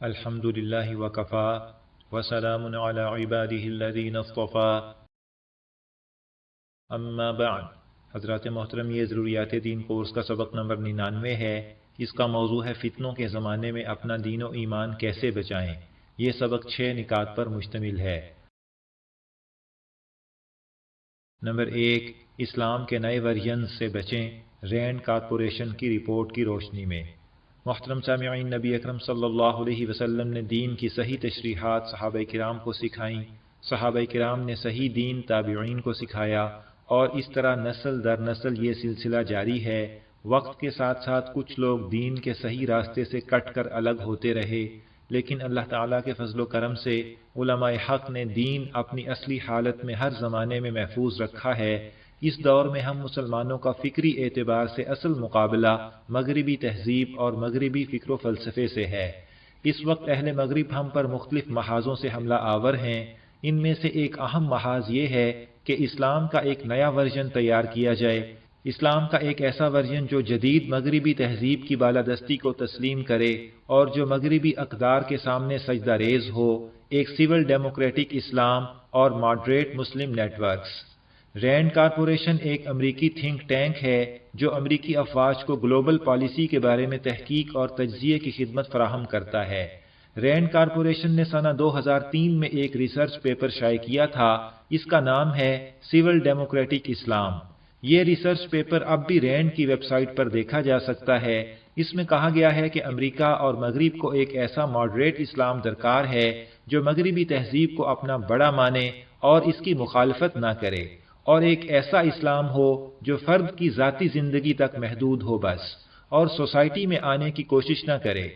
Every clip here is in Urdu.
الحمد للہ وکفا وسلام علی عبادہ الذین اصطفا اما بعد۔ حضرات محترم، یہ ضروریات دین کورس کا سبق نمبر 99 ہے۔ اس کا موضوع ہے فتنوں کے زمانے میں اپنا دین و ایمان کیسے بچائیں۔ یہ سبق 6 نکات پر مشتمل ہے۔ نمبر 1، اسلام کے نئے ورژن سے بچیں، رینڈ کارپوریشن کی رپورٹ کی روشنی میں۔ محترم سامعین، نبی اکرم صلی اللہ علیہ وسلم نے دین کی صحیح تشریحات صحابہ کرام کو سکھائیں، صحابہ کرام نے صحیح دین تابعین کو سکھایا، اور اس طرح نسل در نسل یہ سلسلہ جاری ہے۔ وقت کے ساتھ ساتھ کچھ لوگ دین کے صحیح راستے سے کٹ کر الگ ہوتے رہے، لیکن اللہ تعالیٰ کے فضل و کرم سے علماء حق نے دین اپنی اصلی حالت میں ہر زمانے میں محفوظ رکھا ہے۔ اس دور میں ہم مسلمانوں کا فکری اعتبار سے اصل مقابلہ مغربی تہذیب اور مغربی فکر و فلسفے سے ہے۔ اس وقت اہل مغرب ہم پر مختلف محاذوں سے حملہ آور ہیں۔ ان میں سے ایک اہم محاذ یہ ہے کہ اسلام کا ایک نیا ورژن تیار کیا جائے، اسلام کا ایک ایسا ورژن جو جدید مغربی تہذیب کی بالادستی کو تسلیم کرے اور جو مغربی اقدار کے سامنے سجدہ ریز ہو، ایک سول ڈیموکریٹک اسلام اور ماڈریٹ مسلم نیٹ ورکس۔ رینڈ کارپوریشن ایک امریکی تھنک ٹینک ہے جو امریکی افواج کو گلوبل پالیسی کے بارے میں تحقیق اور تجزیے کی خدمت فراہم کرتا ہے۔ رینڈ کارپوریشن نے سنہ 2003 میں ایک ریسرچ پیپر شائع کیا تھا، اس کا نام ہے سول ڈیموکریٹک اسلام۔ یہ ریسرچ پیپر اب بھی رینڈ کی ویب سائٹ پر دیکھا جا سکتا ہے۔ اس میں کہا گیا ہے کہ امریکہ اور مغرب کو ایک ایسا ماڈریٹ اسلام درکار ہے جو مغربی تہذیب کو اپنا بڑا مانے اور اس کی مخالفت نہ کرے، اور ایک ایسا اسلام ہو جو فرد کی ذاتی زندگی تک محدود ہو بس، اور سوسائٹی میں آنے کی کوشش نہ کرے۔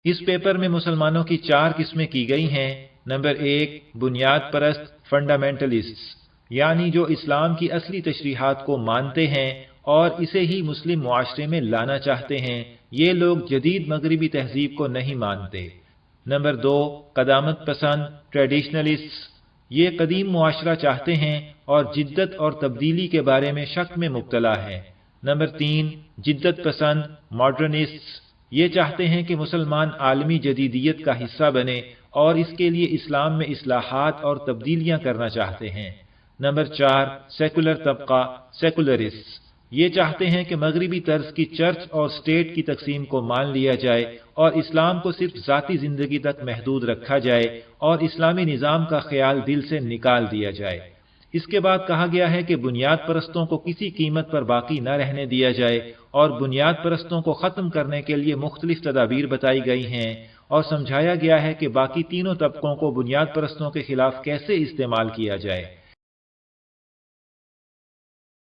اس پیپر میں مسلمانوں کی 4 قسمیں کی گئی ہیں۔ نمبر 1، بنیاد پرست فنڈامنٹلسٹس، یعنی جو اسلام کی اصلی تشریحات کو مانتے ہیں اور اسے ہی مسلم معاشرے میں لانا چاہتے ہیں۔ یہ لوگ جدید مغربی تہذیب کو نہیں مانتے۔ نمبر 2، قدامت پسند ٹریڈیشنلسٹس، یہ قدیم معاشرہ چاہتے ہیں اور جدت اور تبدیلی کے بارے میں شک میں مبتلا ہیں۔ نمبر 3، جدت پسند ماڈرنسٹس، یہ چاہتے ہیں کہ مسلمان عالمی جدیدیت کا حصہ بنے اور اس کے لیے اسلام میں اصلاحات اور تبدیلیاں کرنا چاہتے ہیں۔ نمبر 4، سیکولر طبقہ سیکولرسٹس، یہ چاہتے ہیں کہ مغربی طرز کی چرچ اور سٹیٹ کی تقسیم کو مان لیا جائے اور اسلام کو صرف ذاتی زندگی تک محدود رکھا جائے اور اسلامی نظام کا خیال دل سے نکال دیا جائے۔ اس کے بعد کہا گیا ہے کہ بنیاد پرستوں کو کسی قیمت پر باقی نہ رہنے دیا جائے، اور بنیاد پرستوں کو ختم کرنے کے لیے مختلف تدابیر بتائی گئی ہیں، اور سمجھایا گیا ہے کہ باقی تینوں طبقوں کو بنیاد پرستوں کے خلاف کیسے استعمال کیا جائے۔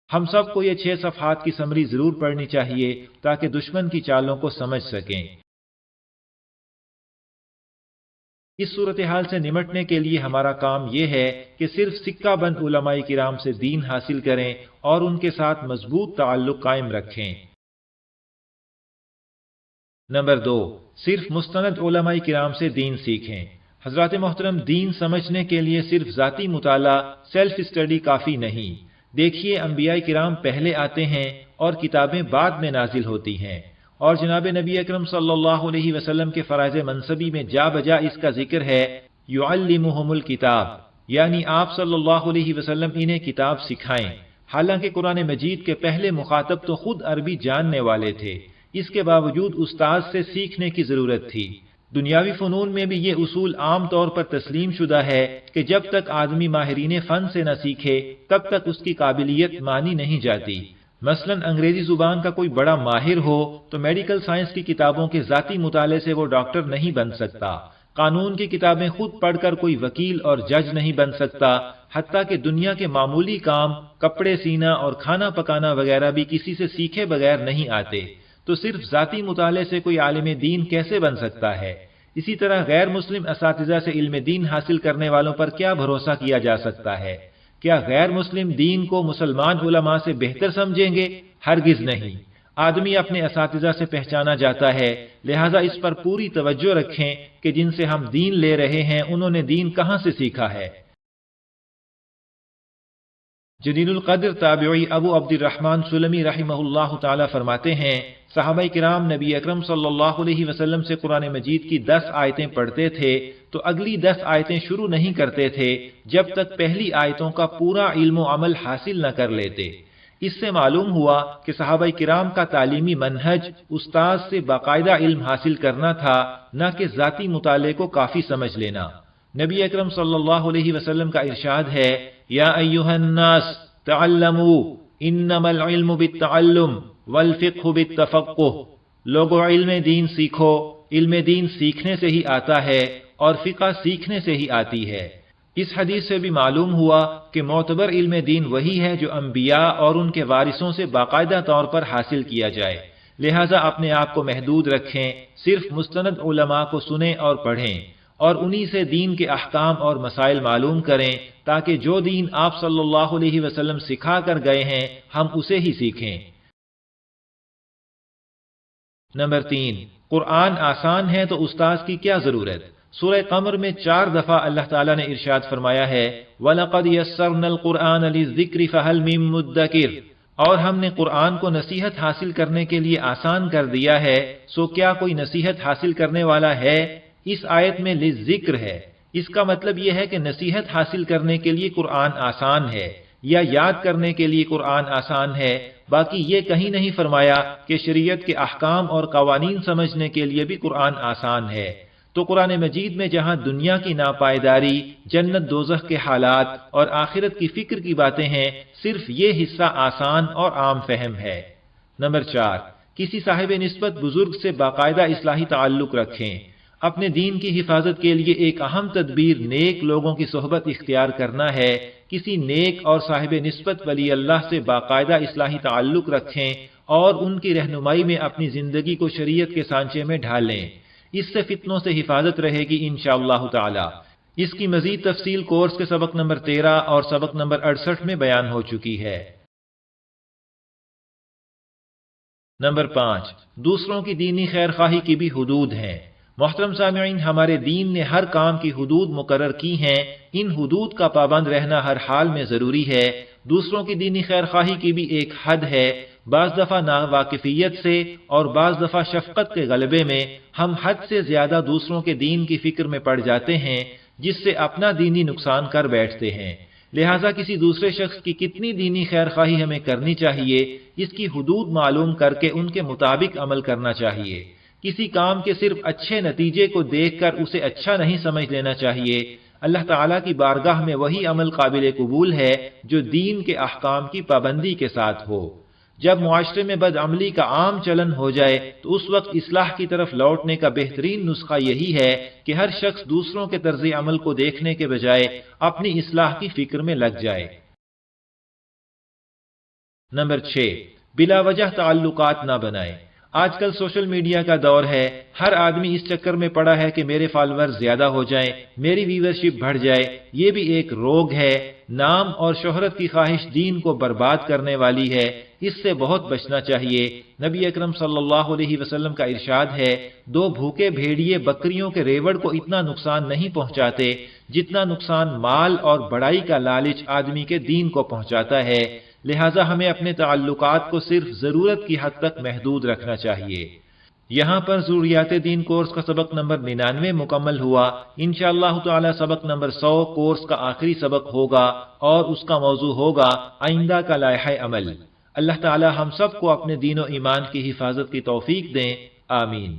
ہم سب کو یہ 6 صفحات کی سمری ضرور پڑھنی چاہیے تاکہ دشمن کی چالوں کو سمجھ سکیں۔ اس صورتحال سے نمٹنے کے لیے ہمارا کام یہ ہے کہ صرف سکہ بند علماء کرام سے دین حاصل کریں اور ان کے ساتھ مضبوط تعلق قائم رکھیں۔ نمبر 2، صرف مستند علماء کرام سے دین سیکھیں۔ حضرات محترم، دین سمجھنے کے لیے صرف ذاتی مطالعہ سیلف اسٹڈی کافی نہیں۔ دیکھیے، انبیاء کرام پہلے آتے ہیں اور کتابیں بعد میں نازل ہوتی ہیں، اور جناب نبی اکرم صلی اللہ علیہ وسلم کے فرائض منصبی میں جا بجا اس کا ذکر ہے، یعلمہم الکتاب، یعنی آپ صلی اللہ علیہ وسلم انہیں کتاب سکھائیں۔ حالانکہ قرآن مجید کے پہلے مخاطب تو خود عربی جاننے والے تھے، اس کے باوجود استاد سے سیکھنے کی ضرورت تھی۔ دنیاوی فنون میں بھی یہ اصول عام طور پر تسلیم شدہ ہے کہ جب تک آدمی ماہرین فن سے نہ سیکھے تب تک اس کی قابلیت مانی نہیں جاتی۔ مثلا انگریزی زبان کا کوئی بڑا ماہر ہو تو میڈیکل سائنس کی کتابوں کے ذاتی مطالعے سے وہ ڈاکٹر نہیں بن سکتا، قانون کی کتابیں خود پڑھ کر کوئی وکیل اور جج نہیں بن سکتا، حتیٰ کہ دنیا کے معمولی کام کپڑے سینا اور کھانا پکانا وغیرہ بھی کسی سے سیکھے بغیر نہیں آتے، تو صرف ذاتی مطالعے سے کوئی عالم دین کیسے بن سکتا ہے؟ اسی طرح غیر مسلم اساتذہ سے علم دین حاصل کرنے والوں پر کیا بھروسہ کیا جا سکتا ہے؟ کیا غیر مسلم دین کو مسلمان علماء سے بہتر سمجھیں گے؟ ہرگز نہیں۔ آدمی اپنے اساتذہ سے پہچانا جاتا ہے، لہذا اس پر پوری توجہ رکھیں کہ جن سے ہم دین لے رہے ہیں انہوں نے دین کہاں سے سیکھا ہے۔ جلیل القدر تابعی ابو عبد الرحمن سلمی رحمہ اللہ تعالی فرماتے ہیں، صحابہ کرام نبی اکرم صلی اللہ علیہ وسلم سے قرآن مجید کی 10 آیتیں پڑھتے تھے تو اگلی 10 آیتیں شروع نہیں کرتے تھے جب تک پہلی آیتوں کا پورا علم و عمل حاصل نہ کر لیتے۔ اس سے معلوم ہوا کہ صحابہ کرام کا تعلیمی منہج استاد سے باقاعدہ علم حاصل کرنا تھا، نہ کہ ذاتی مطالعے کو کافی سمجھ لینا۔ نبی اکرم صلی اللہ علیہ وسلم کا ارشاد ہے، یا ایھا الناس تعلموا انما العلم بالتعلم والفقہ بالتفقہ، لوگو علم دین سیکھو، علم دین سیکھنے سے ہی آتا ہے اور فقہ سیکھنے سے ہی آتی ہے۔ اس حدیث سے بھی معلوم ہوا کہ معتبر علم دین وہی ہے جو انبیاء اور ان کے وارثوں سے باقاعدہ طور پر حاصل کیا جائے، لہذا اپنے آپ کو محدود رکھیں، صرف مستند علماء کو سنیں اور پڑھیں اور انہی سے دین کے احکام اور مسائل معلوم کریں تاکہ جو دین آپ صلی اللہ علیہ وسلم سکھا کر گئے ہیں ہم اسے ہی سیکھیں۔ نمبر 3، قرآن آسان ہے تو استاذ کی کیا ضرورت؟ سورہ قمر میں 4 دفعہ اللہ تعالیٰ نے ارشاد فرمایا ہے، وَلَقَدْ يَسَّرْنَا الْقُرْآنَ لِلذِّكْرِ فَهَلْ مِن مُدَّكِرٍ، اور ہم نے قرآن کو نصیحت حاصل کرنے کے لیے آسان کر دیا ہے، سو کیا کوئی نصیحت حاصل کرنے والا ہے؟ اس آیت میں للذکر ہے، اس کا مطلب یہ ہے کہ نصیحت حاصل کرنے کے لیے قرآن آسان ہے یا یاد کرنے کے لیے قرآن آسان ہے، باقی یہ کہیں نہیں فرمایا کہ شریعت کے احکام اور قوانین سمجھنے کے لیے بھی قرآن آسان ہے۔ تو قرآن مجید میں جہاں دنیا کی ناپائیداری، جنت دوزخ کے حالات اور آخرت کی فکر کی باتیں ہیں، صرف یہ حصہ آسان اور عام فہم ہے۔ نمبر 4، کسی صاحب نسبت بزرگ سے باقاعدہ اصلاحی تعلق رکھیں۔ اپنے دین کی حفاظت کے لیے ایک اہم تدبیر نیک لوگوں کی صحبت اختیار کرنا ہے۔ کسی نیک اور صاحب نسبت ولی اللہ سے باقاعدہ اصلاحی تعلق رکھیں اور ان کی رہنمائی میں اپنی زندگی کو شریعت کے سانچے میں ڈھالیں، اس سے فتنوں سے حفاظت رہے گی انشاءاللہ تعالی۔ اس کی مزید تفصیل کورس کے سبق نمبر 13 اور سبق نمبر 68 میں بیان ہو چکی ہے۔ نمبر 5، دوسروں کی دینی خیر خواہی کی بھی حدود ہیں۔ محترم سامعین، ہمارے دین نے ہر کام کی حدود مقرر کی ہیں، ان حدود کا پابند رہنا ہر حال میں ضروری ہے۔ دوسروں کی دینی خیر خواہی کی بھی ایک حد ہے، بعض دفعہ ناواقفیت سے اور بعض دفعہ شفقت کے غلبے میں ہم حد سے زیادہ دوسروں کے دین کی فکر میں پڑ جاتے ہیں، جس سے اپنا دینی نقصان کر بیٹھتے ہیں۔ لہٰذا کسی دوسرے شخص کی کتنی دینی خیر خواہی ہمیں کرنی چاہیے، اس کی حدود معلوم کر کے ان کے مطابق عمل کرنا چاہیے۔ کسی کام کے صرف اچھے نتیجے کو دیکھ کر اسے اچھا نہیں سمجھ لینا چاہیے۔ اللہ تعالیٰ کی بارگاہ میں وہی عمل قابل قبول ہے جو دین کے احکام کی پابندی کے ساتھ ہو۔ جب معاشرے میں بدعملی کا عام چلن ہو جائے تو اس وقت اصلاح کی طرف لوٹنے کا بہترین نسخہ یہی ہے کہ ہر شخص دوسروں کے طرز عمل کو دیکھنے کے بجائے اپنی اصلاح کی فکر میں لگ جائے۔ نمبر 6، بلا وجہ تعلقات نہ بنائیں۔ آج کل سوشل میڈیا کا دور ہے، ہر آدمی اس چکر میں پڑا ہے کہ میرے فالوور زیادہ ہو جائیں، میری ویورشپ بڑھ جائے۔ یہ بھی ایک روگ ہے۔ نام اور شہرت کی خواہش دین کو برباد کرنے والی ہے، اس سے بہت بچنا چاہیے۔ نبی اکرم صلی اللہ علیہ وسلم کا ارشاد ہے، 2 بھوکے بھیڑیے بکریوں کے ریوڑ کو اتنا نقصان نہیں پہنچاتے جتنا نقصان مال اور بڑائی کا لالچ آدمی کے دین کو پہنچاتا ہے۔ لہٰذا ہمیں اپنے تعلقات کو صرف ضرورت کی حد تک محدود رکھنا چاہیے۔ یہاں پر ضروریات دین کورس کا سبق نمبر 99 مکمل ہوا۔ انشاءاللہ تعالی سبق نمبر 100 کورس کا آخری سبق ہوگا اور اس کا موضوع ہوگا آئندہ کا لائحہ عمل۔ اللہ تعالی ہم سب کو اپنے دین و ایمان کی حفاظت کی توفیق دیں، آمین۔